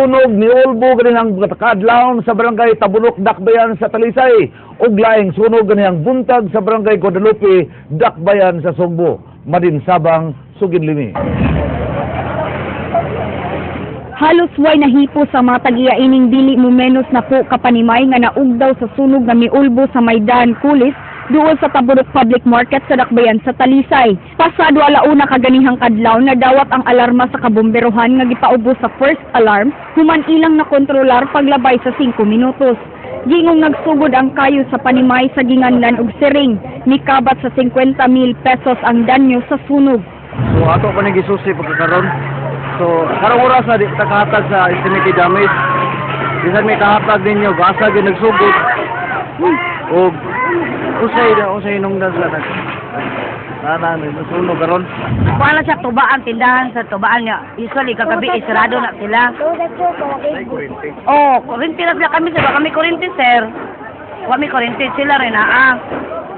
sunog ni Ulbo ganihang kadlawon sa barangay Tabunok, Dakbayan sa Talisay ug laing sunog ganihang buntag sa barangay Guadalupe, Dakbayan sa Sugbo. Madinsabang, Suginlimi. Halos way nahipo sa mga tagiya-ining dili mo menos na po kapanimay nga naugdaw sa sunog nga miulbo sa Maydan, Kulis, duol sa Tabunok Public Market sa Dakbayan sa Talisay. Pasado alauna kaganihang kadlaw na dawat ang alarma sa kabomberohan nga gipaubos sa first alarm, human ilang na kontrolar paglabay sa 5 minutos. Gingong nagsugod ang kayo sa panimay sa ginganlan ug siring, nikabat sa 50,000 pesos ang danyo sa sunog. So ato pa nang gisusi pagkakaroon. So karong oras na di kahatag sa estimated damage. Bisan may kahatag ninyo, basa gyud nagsugod. Og usay nung daslan. Nasunog karon. Wala siya tubaan, tindahan sa tubaan niya. Usually kagabi isarado na sila. Oh, kurente na sila kami, sir. Kami kurente, sir. Kami kurente sila rin,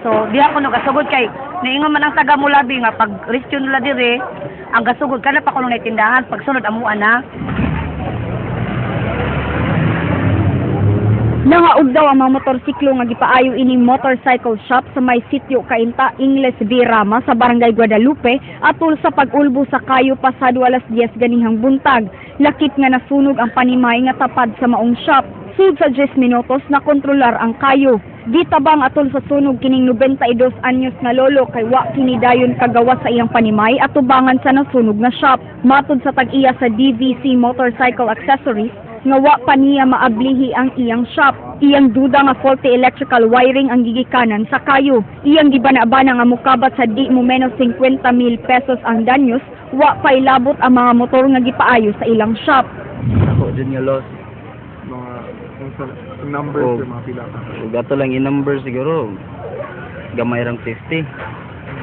So, di ako nagasugod kay niingon man ang taga Mulabi nga pag restyo nila dire, ang gasugod kana pa kuno na tindahan pag sunod amuan na. Nangaog daw ang mga motorsiklo nga gipaayo ining motorcycle shop sa may sitio Kainta, Ingles Virama sa barangay Guadalupe atol sa pag-ulbo sa kayo pasado alas 10 ganihang buntag. Lakip nga nasunog ang panimay nga tapad sa maong shop. Sud sa 10 minutos na kontrolar ang kayo. Gitabang atol sa sunog kining 92 anyos nga lolo kay wa kini dayon kagawa sa iyang panimay at tubangan sa nasunog nga shop. Matud sa tag-iya sa DVC Motorcycle Accessories, nga wa pa niya maablihi ang iyang shop. Iyang duda nga faulty electrical wiring ang gigikanan sa kayo. Iyang gibana-bana nga mukabat sa di mo menos 50,000 pesos ang danyos, wa pa ilabot ang mga motor nga gipaayo sa ilang shop. Ako din nga loss. Mga numbers yung mga pila ka. Gato lang i-number siguro. Gamay rang 50.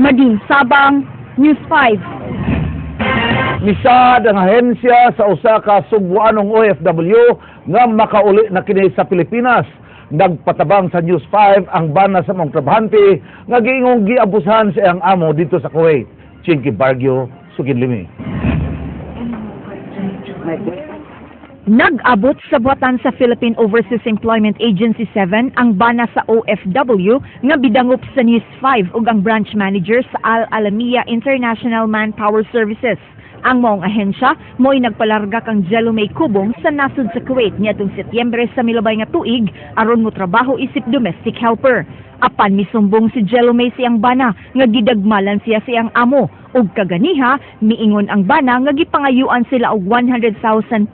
Madin Sabang, News 5. Misad ang ahensya sa usa ka Sugbuanong OFW nga makauli na kini sa Pilipinas. Nagpatabang sa News 5 ang bana sa mga trabahante nga giingong giabusahan sa iyang amo dito sa Kuwait. Chinky Bargyo, Suginlimi. Nag-abot sa buwatan sa Philippine Overseas Employment Agency 7 ang bana sa OFW nga bidangup sa News 5 ug ang branch manager sa Al Alamia International Manpower Services. Ang maong ahensya mo'y nagpalarga kang Jelomay Kubong sa nasud sa Kuwait niadtong Setyembre sa milabay nga tuig aron mo trabaho isip domestic helper. Apan misumbong si Jelomay siyang bana nga gidagmalan siya siyang amo ug kaganiha miingon ang bana nga gipangayuan sila og 100,000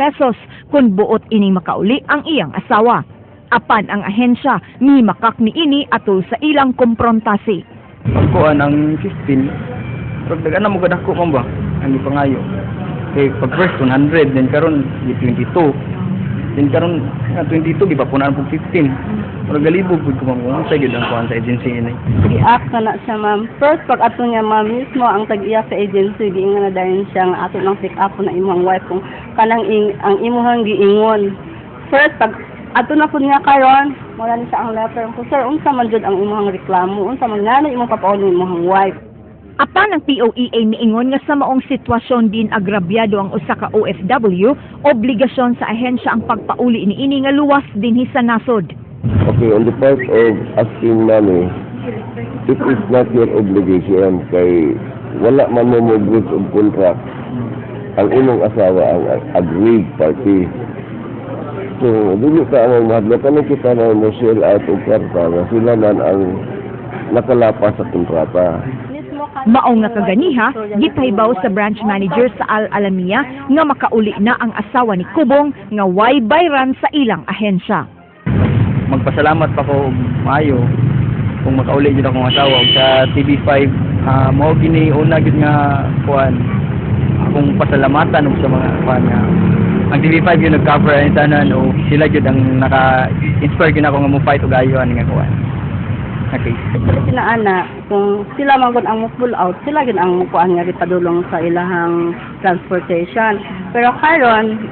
pesos kun buot ining makauli ang iyang asawa. Apan ang ahensya mimakak niini atol sa ilang komprontasi. Pagkuan ang 15. Pag dagan na mo gadako man ba? Ang ipangayo. Kay pag first 100 then karon 22. Then karon 22 di pa punan po 15. Pero galibog pud ko ma'am sa gyud ang kuan sa agency ini. Gi-act na siya, ma'am. First pag ato niya, ma'am, mismo ang tag-iya sa agency giingon na dayon siya nga ato lang pick up na imong wife kung kanang ang imuhang giingon. First pag ato na pud nga karon, wala ni sa ang letter ko, sir, unsa man jud ang imuhang reklamo? Unsa man ngano imong papauli imong wife? Apan ang POEA miingon nga sa maong sitwasyon din agrabyado ang usa ka OFW, obligasyon sa ahensya ang pagpauli niini nga luwas dinhi sa nasod. Okay, on the part of asking money, it is not your obligation kay wala man mo breach of contract. Ang imong asawa ang agreed party. So, dili ka ang mahadlo ka na kita na mo sell out o karta na sila man ang nakalapas sa kontrata. Maong nga kaganiha, gipahibaw sa branch manager sa Al Alamia nga makauli na ang asawa ni Kubong nga way bayran sa ilang ahensya. Magpasalamat pa ko maayo kung makauli jud akong asawa og sa TV5 mao gini una gid nga kuan akong pasalamatan og sa mga kuan nga ang TV5 yung nag-cover ang tanan o sila jud ang naka-inspire gid ako nga mo fight og ayo ani nga kuan. Okay. Sila ana, kung sila man gud ang pull out, sila gid ang kuan nga gipadulong sa ilahang transportation. Pero karon,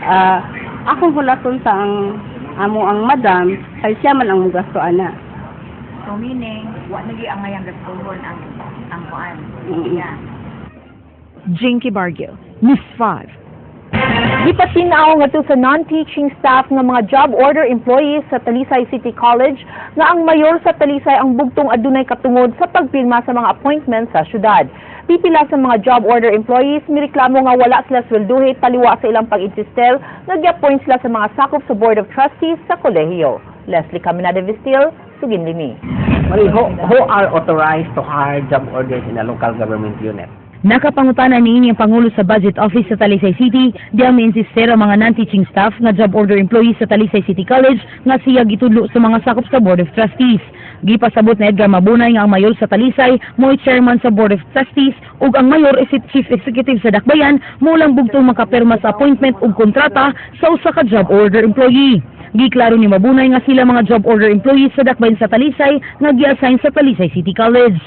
akong hulaton sa ang amo ang madam, kay siya man ang mugasto ana. So meaning, wa nagi ang ngayang gastuhon ang kuan. Jinky Bargyo, News 5. Gipatinaw nga to sa non-teaching staff nga mga job order employees sa Talisay City College nga ang mayor sa Talisay ang bugtong adunay katungod sa pagpirma sa mga appointments sa syudad. Pipila sa mga job order employees mireklamo nga wala sila swelduhe taliwa sa ilang pag-insistel nga gi-appoint sila sa mga sakop sa Board of Trustees sa kolehiyo. Leslie Caminada Vistil, Suginlimi. Who are authorized to hire job orders in a local government unit? Nakapangutana niini ang Pangulo sa Budget Office sa Talisay City, diang miinsistera ang mga non-teaching staff nga job order employees sa Talisay City College nga siya gitudlo sa mga sakop sa Board of Trustees. Gipasabot na Edgar Mabunay nga ang mayor sa Talisay mo'y chairman sa Board of Trustees ug ang mayor is chief executive sa Dakbayan mo lang bugtong makapirma sa appointment ug kontrata sa usa ka job order employee. Giklaro ni Mabunay nga sila mga job order employees sa Dakbayan sa Talisay nga gi-assign sa Talisay City College.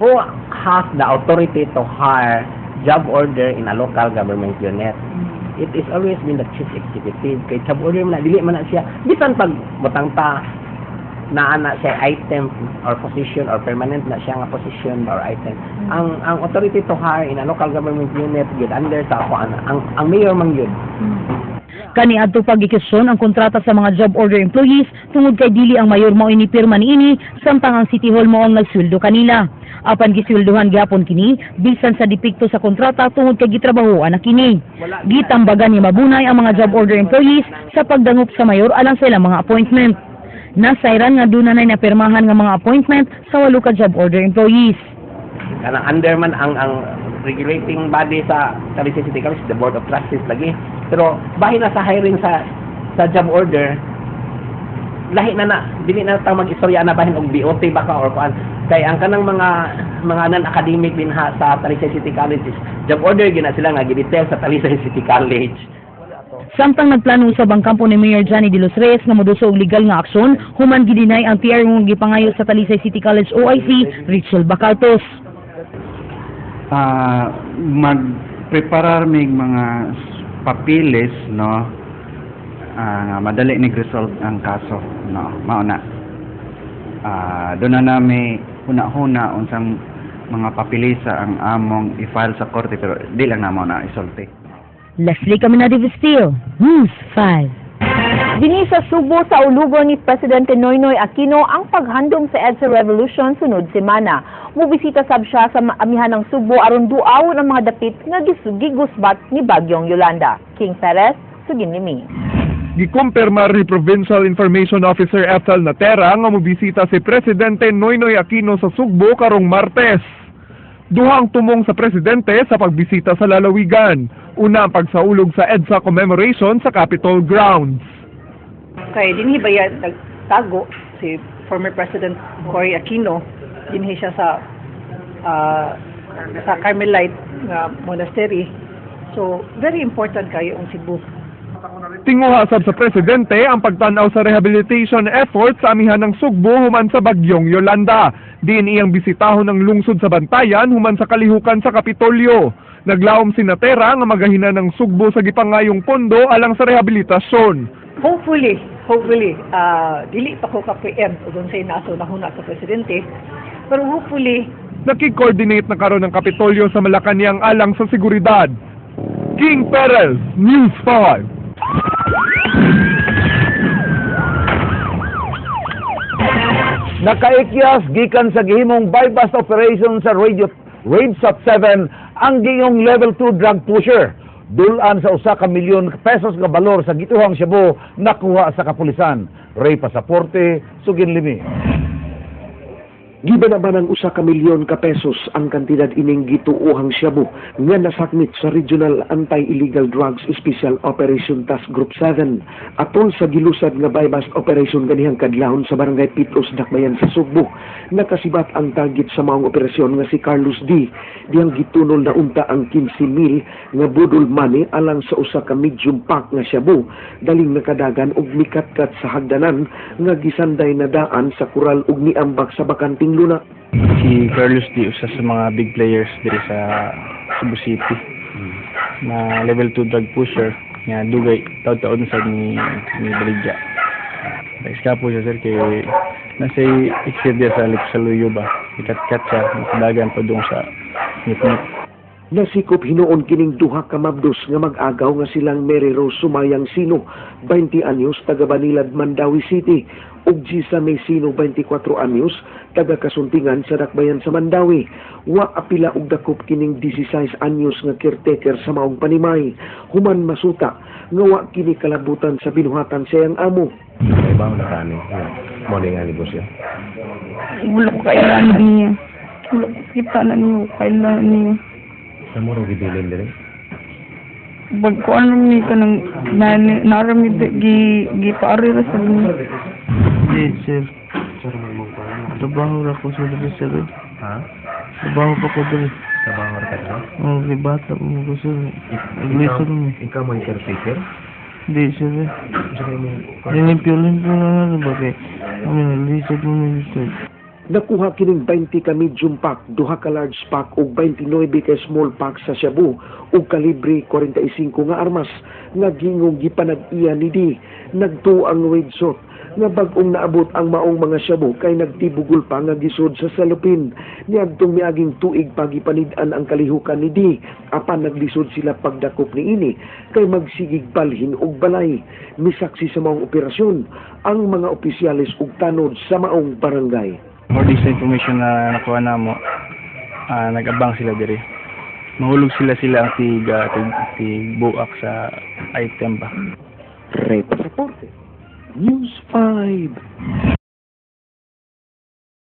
Who has the authority to hire job order in a local government unit? It is always been the chief executive. Kay job order man dili man na siya bisan pag butang pa na siya item or position or permanent na siya nga position or item. Ang authority to hire in a local government unit gid under sa ang mayor man yun. Kaniadto pagikisyon ang kontrata sa mga job order employees tungod kay dili ang mayor mao inipirma niini samtang ang City Hall mao ang nagsweldo kanila. Apan gisweldohan gyapon kini bisan sa depekto sa kontrata tungod kay gitrabahoan na kini. Gitambagan ni Mabunay ang mga job order employees sa pagdangop sa mayor alang sa ilang mga appointment. Nasayran nga dunay napirmahan nga mga appointment sa 8 ka job order employees. Kanang under man ang regulating body sa Talisay City College, the Board of Trustees lagi. Pero bahin na sa hiring sa job order, lahi na dili na ta mag-istorya na bahin og BOT baka or kuan. Kay ang kanang mga non-academic din ha sa Talisay City College, job order gina sila nga gi-detail sa Talisay City College. Samtang nagplano usab ang kampo ni Mayor Johnny De Los Reyes nga moduso og legal nga aksyon, human gidinay ang PR nga gipangayo sa Talisay City College OIC, Rachel Bacartos. Magpreparar mig mga papilis no madali ni resolve ang kaso no mao na doon na nami huna-huna unsang mga papilisa ang among i-file sa korte pero di lang namo na isulti. Leslie Caminada Vistil, News 5. Dini sa Subo sa ulugon ni Presidente Noynoy Aquino ang paghandom sa EDSA Revolution sunod semana. Mubisita sab siya sa amihan ng Subo aron duaw ang mga dapit nga gigusbat ni Bagyong Yolanda. King Perez, Suginlimi. Gikumpirmar ni Provincial Information Officer Ethel Natera nga mobisita si Presidente Noynoy Aquino sa Sugbo karong Martes. Duhang tumong sa Presidente sa pagbisita sa lalawigan. Una ang pagsaulog sa EDSA commemoration sa Capitol grounds. Kay dinhi ba yan nagtago si former President Cory Aquino, dinhi siya sa Carmelite monastery. So very important kayo ang Cebu. Tinguha sab sa Presidente ang pagtanaw sa rehabilitation efforts sa amihan ng Sugbo human sa Bagyong Yolanda. Diin iyang bisitahon ng lungsod sa Bantayan human sa kalihukan sa Kapitolyo. Naglaom si Natera nga magahina ng Sugbo sa gipangayong pondo alang sa rehabilitasyon. Hopefully, dili pa ko ka-preempt o doon sa inaso na huna sa Presidente. Pero hopefully, nakikoordinate na karon ng Kapitolyo sa Malacañang alang sa seguridad. King Perez, News 5. Nakaikyas gikan sa gihimong bypass operation sa Raid Sat 7 ang giyong level 2 drug pusher. Dulan sa 1 milyon pesos nga balor sa gituhang Cebu nakuha sa kapulisan. Ray Pasaporte, Suginlimi. Gibanaban ng 1 milyon pesos ang kantidad ining gituuhang Cebu nga nasakmit sa Regional Anti-Illegal Drugs Special Operation Task Group 7 atol sa gilusad nga bypass operation ganihang kadlawon sa Barangay Pitlos, Dakbayan sa Sugbo. Nakasibat ang target sa maong operasyon nga si Carlos D. Diyang gitunol na unta ang 15,000 nga budol money alang sa 1 medium pack nga Cebu daling nakadagan og mikatkat sa hagdanan nga gisanday na daan sa kural ug niambak sa bakanting luna. Si Carlos D. usa sa mga big players diri sa Cebu City na level 2 drug pusher nga dugay taon-taon sa ni Baligya. Iska po siya sir kay nasa exit dia sa Luyo ba ikat-kat siya nakadagan pa doon sa ngit-ngit. Nasikop hinuon kining duha ka mabdos nga mag-agaw nga silang Mary Rose Sumayang Sino, 20 anyos, taga Banilad, Mandawi City, ug Gisa Mesino, 24 anyos, taga Kasuntingan sa Dakbayan sa Mandawi. Wa apila og dakop kining 16 anyos nga caretaker sa maong Panimay. Human masuta nga wa kini kalabutan sa binuhatan sa iyang amo. May bago na kani. Mo nga negosyo. Wala ko kailan niya. Wala ko kita na niyo kailan niya. Sa mo rin gibilin din. Bag ko ano ni ka nang naramid gi-paarira sa niya. Hindi, sir. Trabaho ra ko sa dito, sir. Ha? Trabaho pa ko dito. Trabaho ra ka dito? Oo, ribata mo ko, sir. Nag-listen mo. Ikaw mo yung caretaker? Hindi, sir. Limpyo na nga ba kay kami nag-listen mo na. Nakuha kining 20 ka medium pack, duha ka large pack ug 29 ka small pack sa shabu ug kalibre 45 nga armas nga gingong gipanag-iya ni Di. Nagtuo ang wedsot nga bag-ong naabot ang maong mga shabu kay nagtibugol pa nga gisod sa salupin. Niadtong miaging tuig pagipanid-an ang kalihukan ni Di. Apan naglisod sila pagdakop ni ini kay magsigig balhin og balay. Misaksi sa maong operasyon ang mga opisyalis ug tanod sa maong barangay. More this information na nakuha na mo, nag-abang sila diri. Mahulog sila ang buak sa item ba. Reporte News 5.